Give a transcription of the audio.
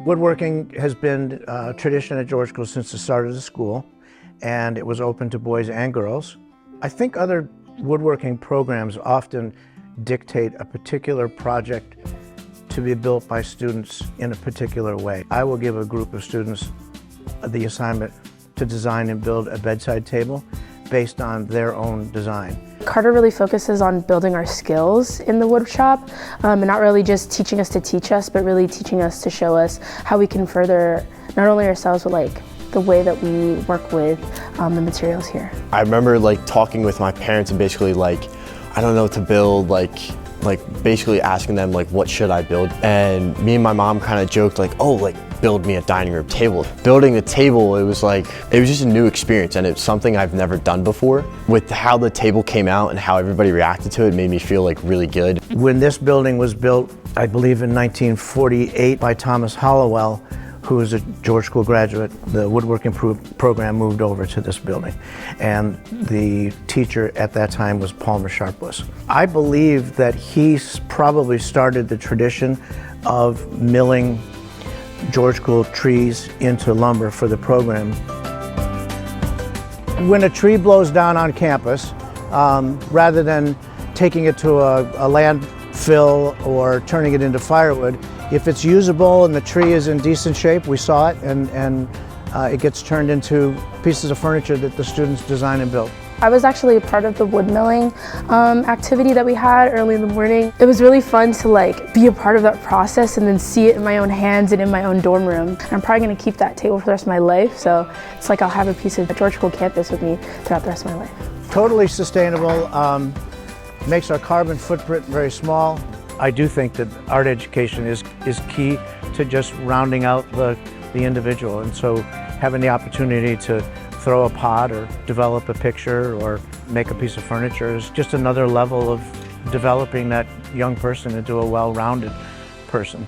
Woodworking has been a tradition at George School since the start of the school, and it was open to boys and girls. I think other woodworking programs often dictate a particular project to be built by students in a particular way. I will give a group of students the assignment to design and build a bedside table based on their own design. Carter really focuses on building our skills in the wood shop, and not really just teaching us to teach us, but really teaching us to show us how we can further not only ourselves, but like the way that we work with the materials here. I remember like talking with my parents and basically like, I don't know what to build, like basically asking them like, what should I build? And me and my mom kind of joked like, oh, like build me a dining room table. Building the table, it was just a new experience, and it's something I've never done before. With how the table came out and how everybody reacted to it, made me feel like really good. When this building was built, I believe in 1948 by Thomas Hollowell, who was a George School graduate, the woodworking program moved over to this building. And the teacher at that time was Palmer Sharpless. I believe that he probably started the tradition of milling George School trees into lumber for the program. When a tree blows down on campus, rather than taking it to a landfill or turning it into firewood, if it's usable and the tree is in decent shape, we saw it, and it gets turned into pieces of furniture that the students design and build. I was actually a part of the wood milling activity that we had early in the morning. It was really fun to like be a part of that process and then see it in my own hands and in my own dorm room. I'm probably going to keep that table for the rest of my life, so it's like I'll have a piece of George School campus with me throughout the rest of my life. Totally sustainable, makes our carbon footprint very small. I do think that art education is key to just rounding out the individual, and so having the opportunity to throw a pot or develop a picture or make a piece of furniture is just another level of developing that young person into a well-rounded person.